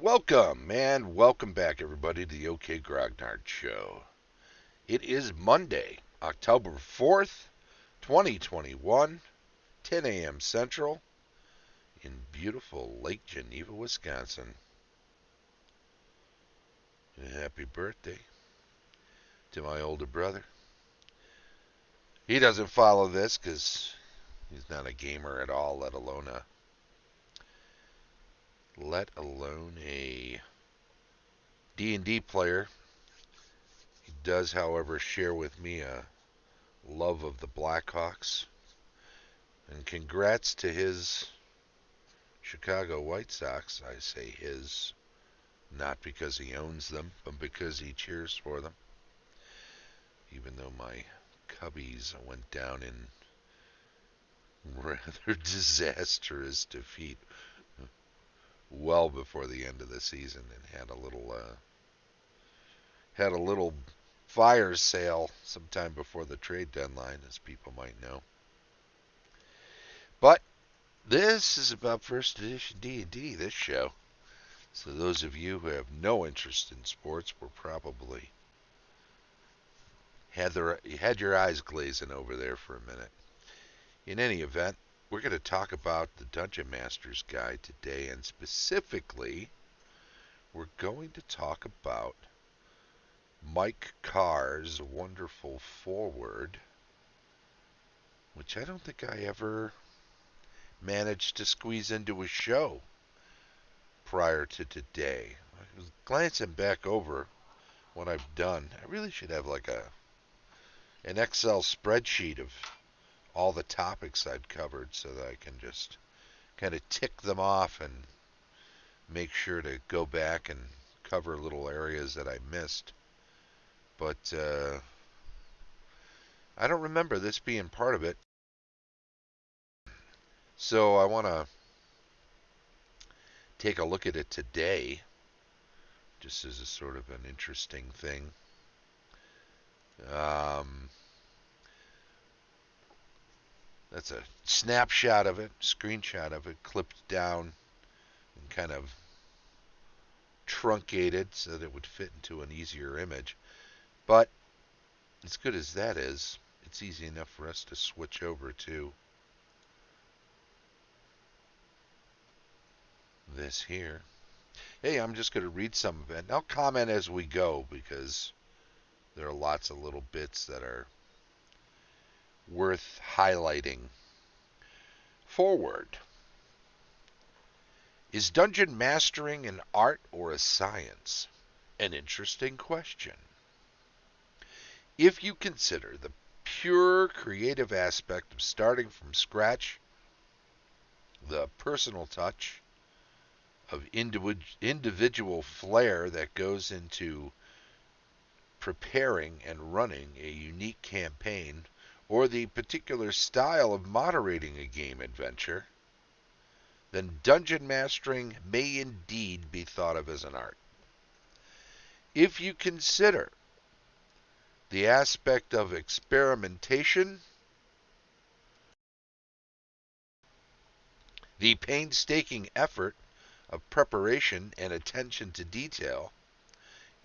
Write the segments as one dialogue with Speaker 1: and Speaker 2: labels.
Speaker 1: Welcome, and welcome back, everybody, to the OK Grognard Show. It is Monday, October 4th, 2021, 10 a.m. Central, in beautiful Lake Geneva, Wisconsin. And happy birthday to my older brother. He doesn't follow this because he's not a gamer at all, let alone a D&D player. He does, however, share with me a love of the Blackhawks. And congrats to his Chicago White Sox. I say his, not because he owns them, but because he cheers for them. Even though my Cubbies went down in rather disastrous defeat well before the end of the season, and had a little fire sale sometime before the trade deadline, as people might know. But this is about first edition D&D, this show. So those of you who have no interest in sports were probably had your eyes glazing over there for a minute. In any event, we're going to talk about the Dungeon Masters Guide today, and specifically, we're going to talk about Mike Carr's wonderful foreword, which I don't think I ever managed to squeeze into a show prior to today. I was glancing back over what I've done. I really should have like an Excel spreadsheet of all the topics I've covered so that I can just kind of tick them off and make sure to go back and cover little areas that I missed. But I don't remember this being part of it. So I want to take a look at it today, just as a sort of an interesting thing. That's a snapshot of it, screenshot of it, clipped down and kind of truncated so that it would fit into an easier image. But as good as that is, it's easy enough for us to switch over to this here. Hey, I'm just going to read some of it, and I'll comment as we go because there are lots of little bits that are worth highlighting. Foreword. Is dungeon mastering an art or a science? An interesting question. If you consider the pure creative aspect of starting from scratch, the personal touch of individual flair that goes into preparing and running a unique campaign, or the particular style of moderating a game adventure, then dungeon mastering may indeed be thought of as an art. If you consider the aspect of experimentation, the painstaking effort of preparation and attention to detail,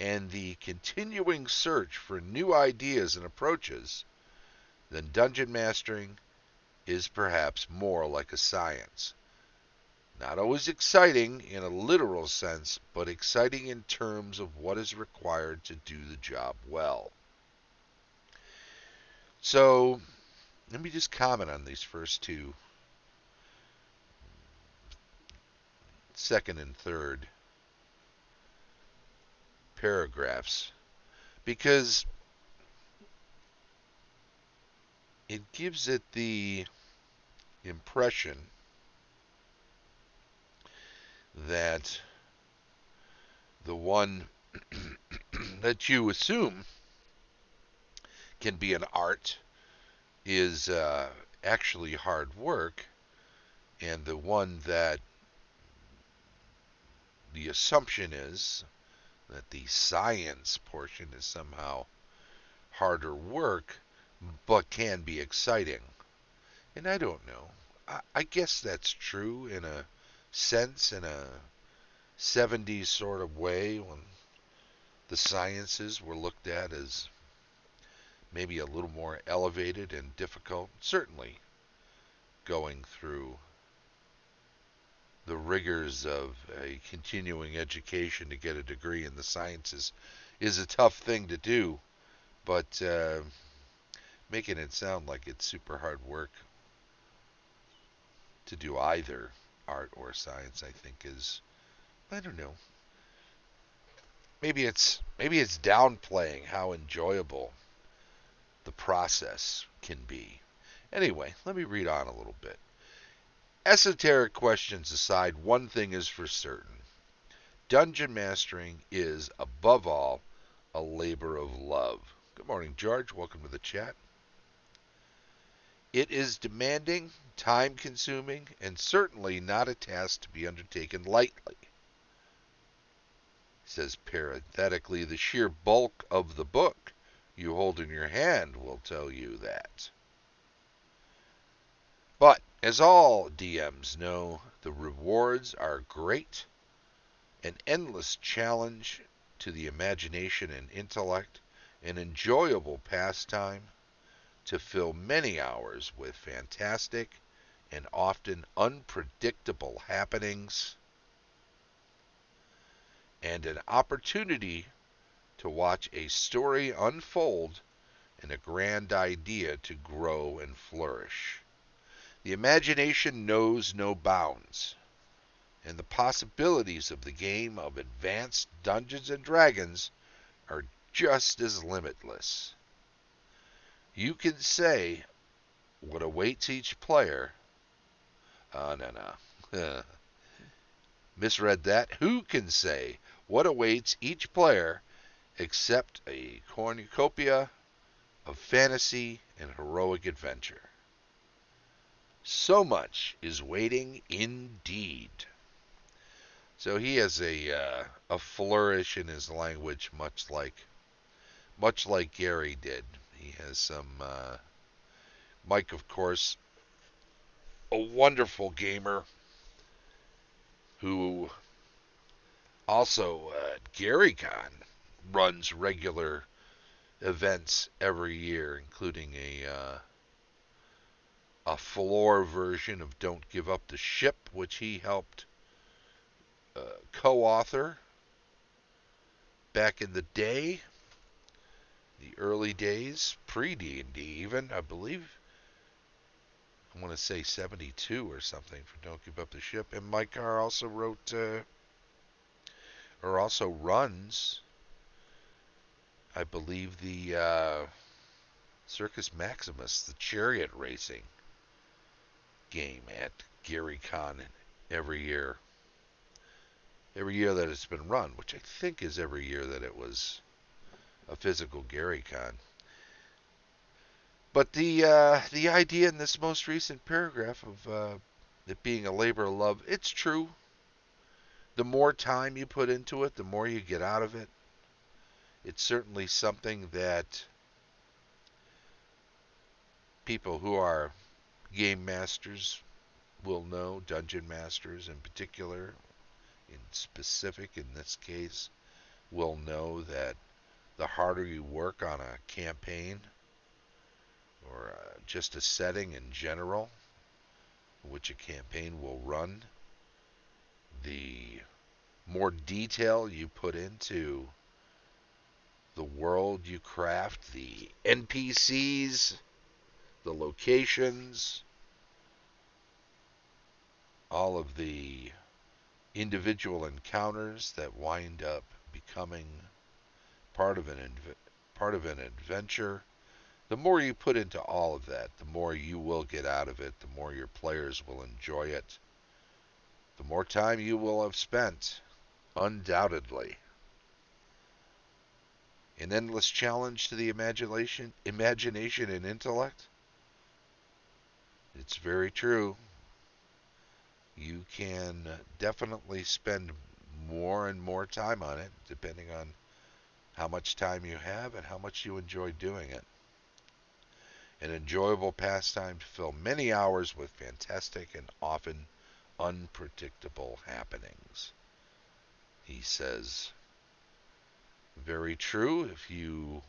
Speaker 1: and the continuing search for new ideas and approaches, then dungeon mastering is perhaps more like a science. Not always exciting in a literal sense, but exciting in terms of what is required to do the job well. So, let me just comment on these first two, second and third paragraphs, because it gives it the impression that the one that you assume can be an art is actually hard work, and the one that the assumption is that the science portion is somehow harder work, but can be exciting. And I don't know. I guess that's true in a sense, in a 70s sort of way when the sciences were looked at as maybe a little more elevated and difficult. Certainly going through the rigors of a continuing education to get a degree in the sciences is a tough thing to do, but making it sound like it's super hard work to do either art or science, I think is, I don't know, maybe it's downplaying how enjoyable the process can be. Anyway, let me read on a little bit. Esoteric questions aside, one thing is for certain. Dungeon mastering is, above all, a labor of love. Good morning, George. Welcome to the chat. It is demanding, time-consuming, and certainly not a task to be undertaken lightly. Says parenthetically, the sheer bulk of the book you hold in your hand will tell you that. But, as all DMs know, the rewards are great, an endless challenge to the imagination and intellect, an enjoyable pastime to fill many hours with fantastic and often unpredictable happenings, and an opportunity to watch a story unfold and a grand idea to grow and flourish. The imagination knows no bounds, and the possibilities of the game of advanced Dungeons and Dragons are just as limitless. You can say what awaits each player. No. Misread that. Who can say what awaits each player except a cornucopia of fantasy and heroic adventure? So much is waiting indeed. So he has a flourish in his language, much like Gary did. He has some. Mike, of course, a wonderful gamer who also at GaryCon runs regular events every year, including a floor version of Don't Give Up the Ship, which he helped co-author back in the day, the early days, pre-D&D even, I believe. I want to say 72 or something for Don't Give Up the Ship. And Mike Carr also wrote, or also runs, I believe, the Circus Maximus, the chariot racing game at GaryCon every year. Every year that it's been run, which I think is every year that it was a physical GaryCon. But the idea in this most recent paragraph of it being a labor of love, it's true. The more time you put into it, the more you get out of it. It's certainly something that people who are game masters will know, dungeon masters in particular, in specific in this case, will know that the harder you work on a campaign or just a setting in general, which a campaign will run, the more detail you put into the world you craft, the NPCs, the locations, all of the individual encounters that wind up becoming part of an adventure. The more you put into all of that, the more you will get out of it, the more your players will enjoy it, the more time you will have spent, undoubtedly. An endless challenge to the imagination and intellect? It's very true. You can definitely spend more and more time on it, depending on how much time you have and how much you enjoy doing it. An enjoyable pastime to fill many hours with fantastic and often unpredictable happenings. He says, very true. If you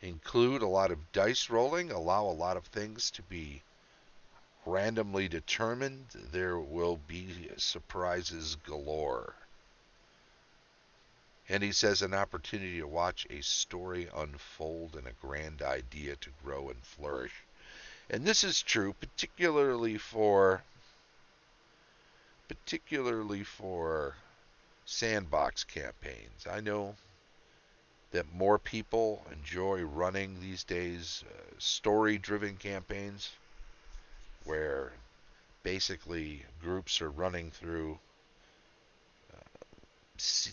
Speaker 1: include a lot of dice rolling, allow a lot of things to be randomly determined, there will be surprises galore. And he says an opportunity to watch a story unfold and a grand idea to grow and flourish. And this is true, particularly for sandbox campaigns. I know that more people enjoy running these days story-driven campaigns where basically groups are running through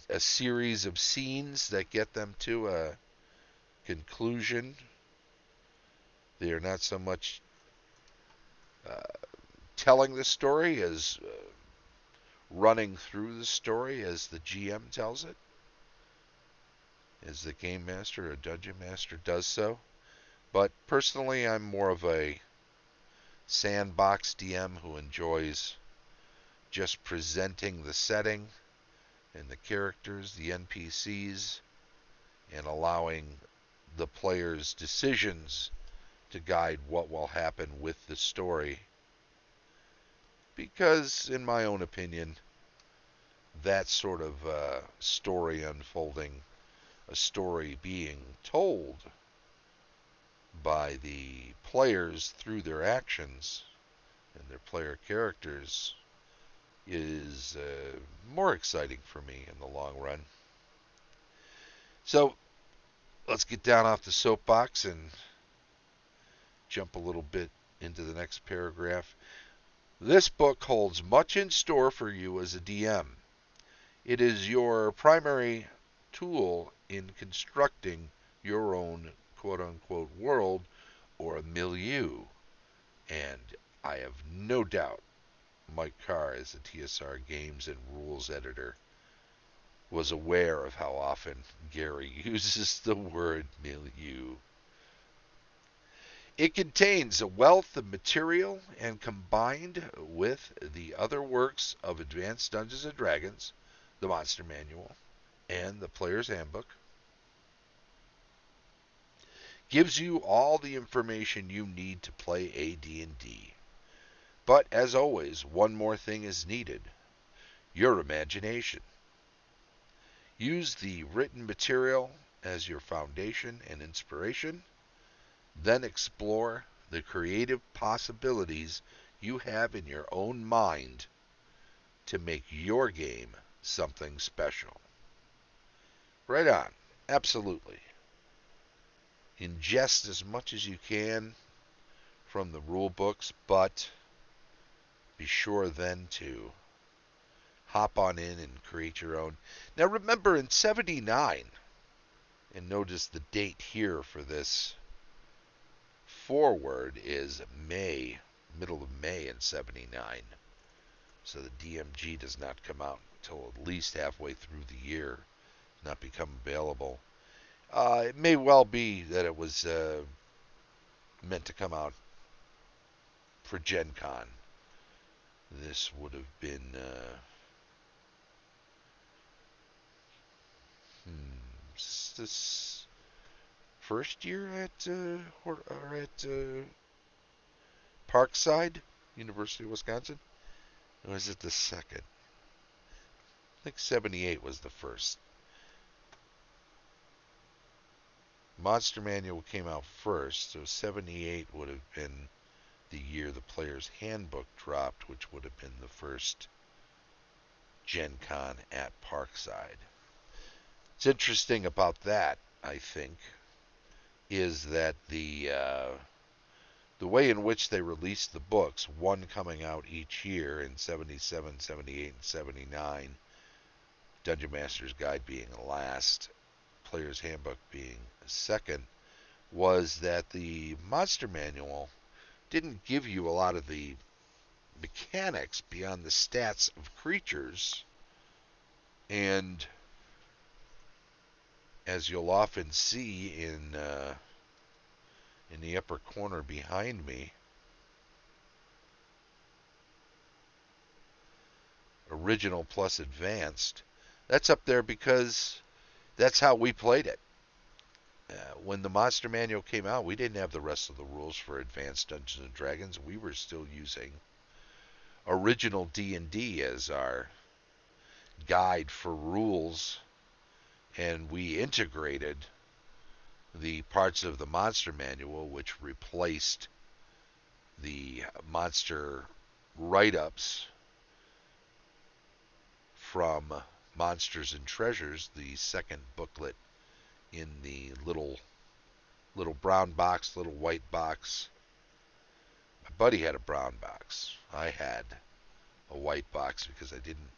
Speaker 1: a series of scenes that get them to a conclusion. They are not so much telling the story as running through the story as the GM tells it, as the game master or dungeon master does so. But personally, I'm more of a sandbox DM who enjoys just presenting the setting and the characters, the NPCs, and allowing the player's decisions to guide what will happen with the story. Because, in my own opinion, that sort of story unfolding, a story being told by the players through their actions and their player characters, is more exciting for me in the long run. So, let's get down off the soapbox and jump a little bit into the next paragraph. This book holds much in store for you as a DM. It is your primary tool in constructing your own quote-unquote world or milieu. And I have no doubt Mike Carr, as a TSR Games and Rules editor, was aware of how often Gary uses the word milieu. It contains a wealth of material, and combined with the other works of Advanced Dungeons & Dragons, the Monster Manual, and the Player's Handbook, gives you all the information you need to play AD&D. But, as always, one more thing is needed: your imagination. Use the written material as your foundation and inspiration, then explore the creative possibilities you have in your own mind to make your game something special. Right on. Absolutely. Ingest as much as you can from the rule books, but be sure then to hop on in and create your own. Now remember, in 79, and notice the date here for this foreword is May, middle of May in 79. So the DMG does not come out until at least halfway through the year, not become available. It may well be that it was meant to come out for Gen Con. This would have been this first year at Parkside, University of Wisconsin? Or was it the second? I think 78 was the first. Monster Manual came out first, so 78 would have been the year the Player's Handbook dropped, which would have been the first Gen Con at Parkside. What's interesting about that, I think, is that the way in which they released the books, one coming out each year in 77, 78, and 79, Dungeon Master's Guide being the last, Player's Handbook being second, was that the Monster Manual didn't give you a lot of the mechanics beyond the stats of creatures, and as you'll often see in the upper corner behind me, original plus advanced, That's up there because that's how we played it. When the Monster Manual came out, we didn't have the rest of the rules for Advanced Dungeons and Dragons. We were still using original D&D as our guide for rules, and we integrated the parts of the Monster Manual which replaced the monster write-ups from Monsters and Treasures, the second booklet in the little brown box, little white box. My buddy had a brown box. I had a white box because I didn't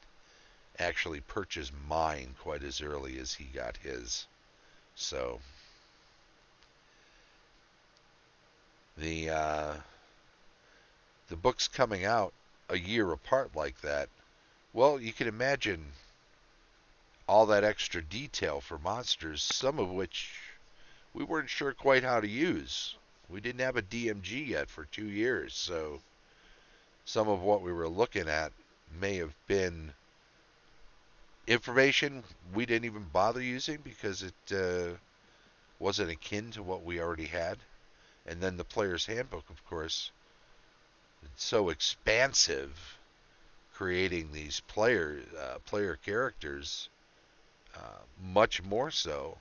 Speaker 1: actually purchase mine quite as early as he got his. So the books coming out a year apart like that, well, you can imagine all that extra detail for monsters, some of which we weren't sure quite how to use. We didn't have a DMG yet for 2 years, so some of what we were looking at may have been information we didn't even bother using because it wasn't akin to what we already had. And then the player's handbook, of course, it's so expansive, creating these player characters, much more so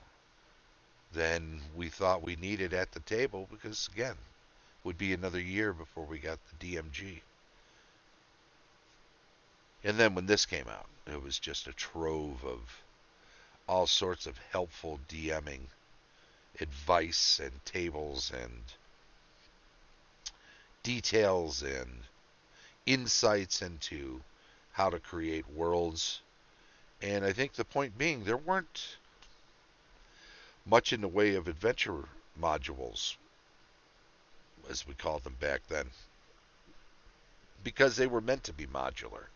Speaker 1: than we thought we needed at the table, because again, it would be another year before we got the DMG. And then when this came out, it was just a trove of all sorts of helpful DMing advice and tables and details and insights into how to create worlds. And I think the point being, there weren't much in the way of adventure modules, as we called them back then, because they were meant to be modular.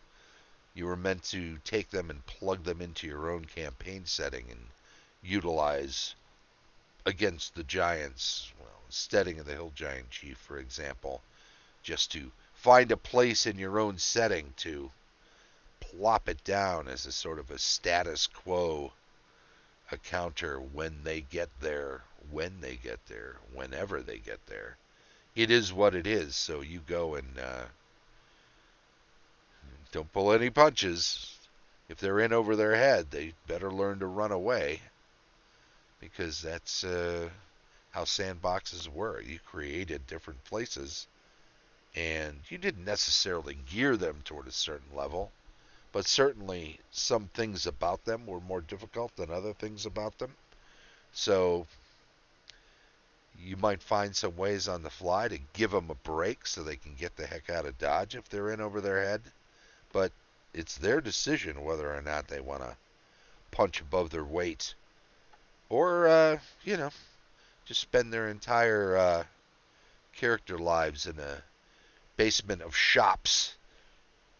Speaker 1: You were meant to take them and plug them into your own campaign setting and utilize against the giants. Well, Steading of the Hill Giant Chief, for example, just to find a place in your own setting to plop it down as a sort of a status quo, a counter when they get there, whenever they get there. It is what it is, so you go and don't pull any punches. If they're in over their head, they better learn to run away, because that's how sandboxes were. You created different places, and you didn't necessarily gear them toward a certain level, but certainly some things about them were more difficult than other things about them. So you might find some ways on the fly to give them a break so they can get the heck out of Dodge if they're in over their head. But it's their decision whether or not they want to punch above their weight, or, just spend their entire character lives in a basement of shops.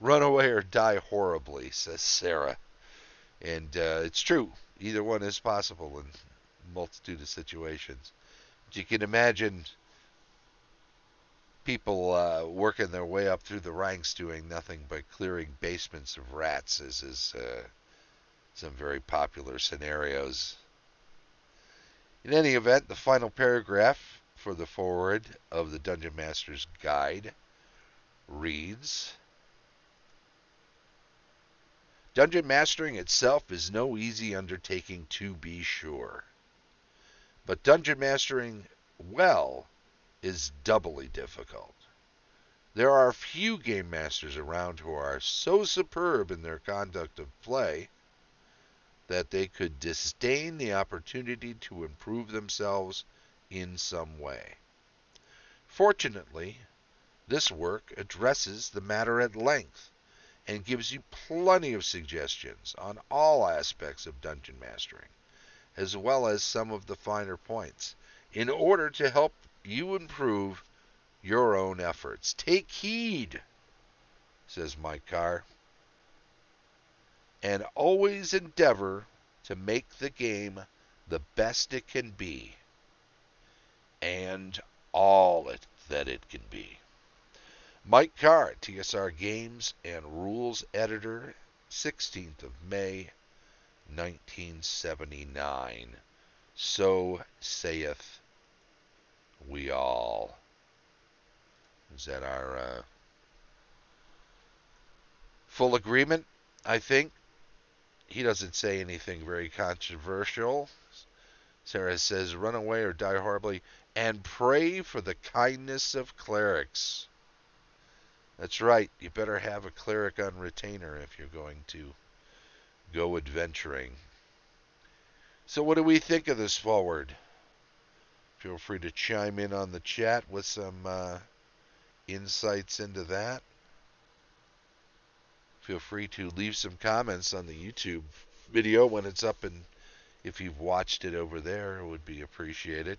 Speaker 1: Run away or die horribly, says Sarah. And it's true. Either one is possible in a multitude of situations. But you can imagine people working their way up through the ranks doing nothing but clearing basements of rats, as is some very popular scenarios. In any event, the final paragraph for the foreword of the Dungeon Masters Guide reads, Dungeon mastering itself is no easy undertaking, to be sure. But dungeon mastering well is doubly difficult. There are few game masters around who are so superb in their conduct of play that they could disdain the opportunity to improve themselves in some way. Fortunately, this work addresses the matter at length and gives you plenty of suggestions on all aspects of dungeon mastering, as well as some of the finer points, in order to help you improve your own efforts. Take heed, says Mike Carr, and always endeavor to make the game the best it can be, and all that it can be. Mike Carr, TSR Games and Rules Editor, 16th of May, 1979. So saith we all. Is that our full agreement? I think. He doesn't say anything very controversial. Sarah says, run away or die horribly, and pray for the kindness of clerics. That's right. You better have a cleric on retainer if you're going to go adventuring. So what do we think of this forward? Feel free to chime in on the chat with some insights into that. Feel free to leave some comments on the YouTube video when it's up, and if you've watched it over there, it would be appreciated.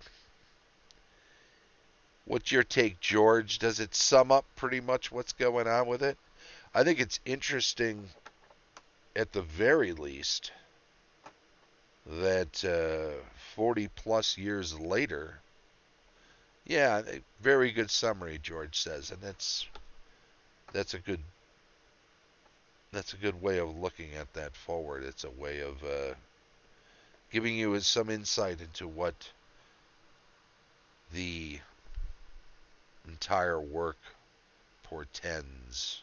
Speaker 1: What's your take, George? Does it sum up pretty much what's going on with it? I think it's interesting, at the very least, that 40 plus years later, yeah, very good summary, George says, and that's a good way of looking at that forward. It's a way of giving you some insight into what the entire work portends.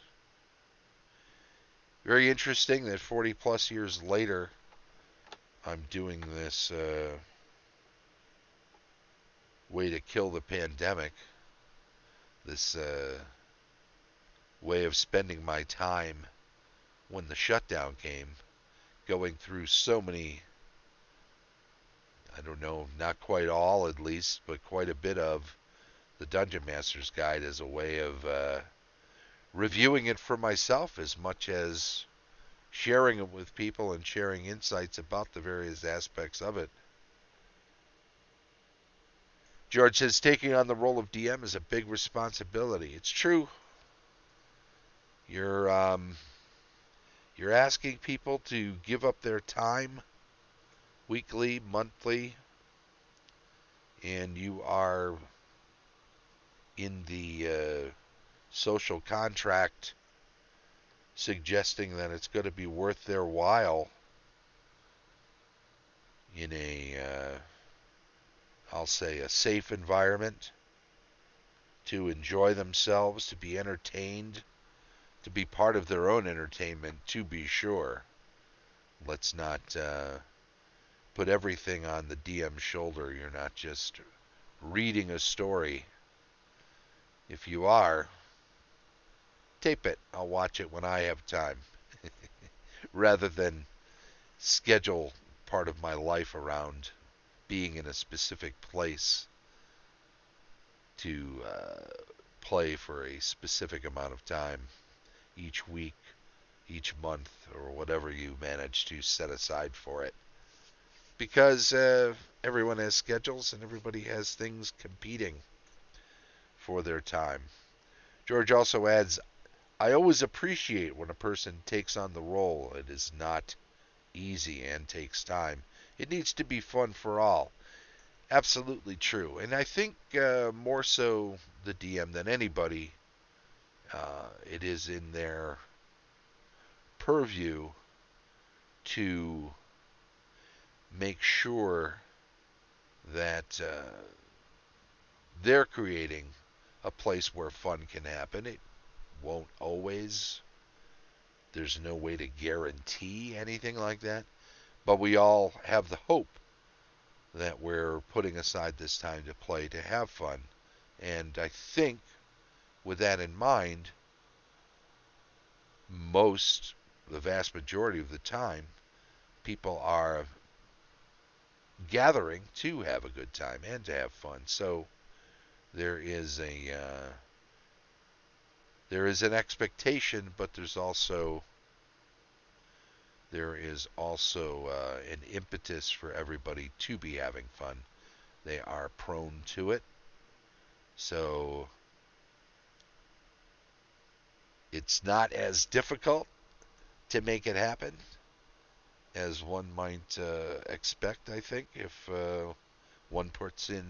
Speaker 1: Very interesting that 40 plus years later, I'm doing this way to kill the pandemic, this way of spending my time when the shutdown came, going through so many, I don't know, not quite all at least, but quite a bit of the Dungeon Masters Guide as a way of reviewing it for myself as much as sharing it with people and sharing insights about the various aspects of it. George says taking on the role of DM is a big responsibility. It's true. You're asking people to give up their time weekly, monthly, and you are in the social contract suggesting that it's going to be worth their while in a, I'll say, a safe environment, to enjoy themselves, to be entertained, to be part of their own entertainment, to be sure. Let's not put everything on the DM's shoulder. You're not just reading a story. If you are, tape it. I'll watch it when I have time, rather than schedule part of my life around being in a specific place to play for a specific amount of time each week, each month, or whatever you manage to set aside for it. Because everyone has schedules and everybody has things competing for their time. George also adds, I always appreciate when a person takes on the role. It is not easy and takes time. It needs to be fun for all. Absolutely true. And I think more so the DM than anybody, it is in their purview to make sure that they're creating a place where fun can happen. It won't always. There's no way to guarantee anything like that. But we all have the hope that we're putting aside this time to play, to have fun. And I think with that in mind, the vast majority of the time, people are gathering to have a good time and to have fun. So there is an expectation, but there is also an impetus for everybody to be having fun. They are prone to it. So it's not as difficult to make it happen as one might expect, I think, if one puts in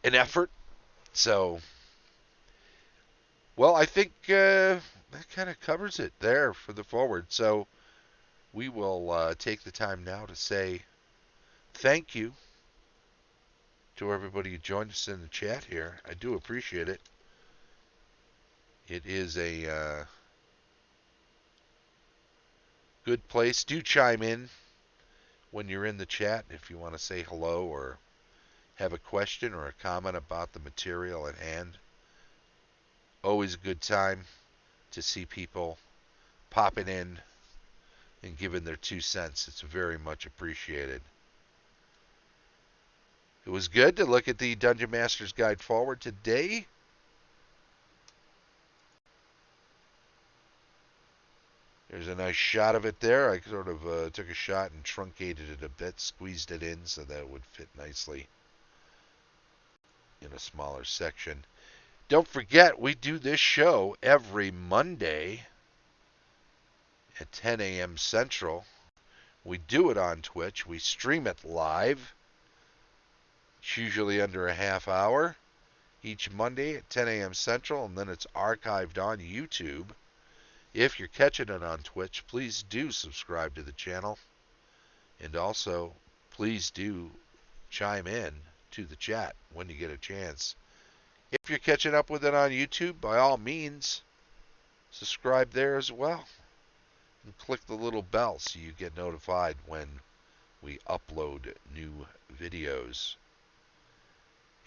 Speaker 1: an effort. So, well, I think that kind of covers it there for the forward. So we will take the time now to say thank you to everybody who joined us in the chat here. I do appreciate it. It is a good place. Do chime in when you're in the chat if you want to say hello or have a question or a comment about the material at hand. Always a good time to see people popping in and giving their 2 cents. It's very much appreciated. It was good to look at the Dungeon Masters Guide Foreword today. There's a nice shot of it there. I sort of took a shot and truncated it a bit, squeezed it in so that it would fit nicely in a smaller section. Don't forget, we do this show every Monday at 10 a.m. Central. We do it on Twitch. We stream it live. It's usually under a half hour each Monday at 10 a.m. Central, and then it's archived on YouTube. If you're catching it on Twitch, please do subscribe to the channel. And also, please do chime in to the chat when you get a chance. If you're catching up with it on YouTube, by all means, subscribe there as well. And click the little bell so you get notified when we upload new videos.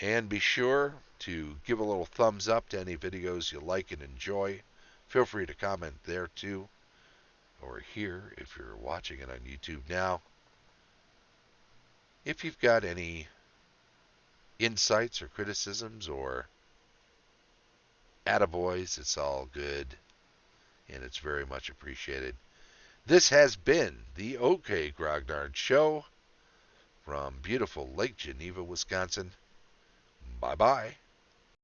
Speaker 1: And be sure to give a little thumbs up to any videos you like and enjoy. Feel free to comment there too, or here if you're watching it on YouTube now. If you've got any insights or criticisms or attaboys, it's all good, and it's very much appreciated. This has been the OK Grognard Show from beautiful Lake Geneva, Wisconsin. Bye-bye.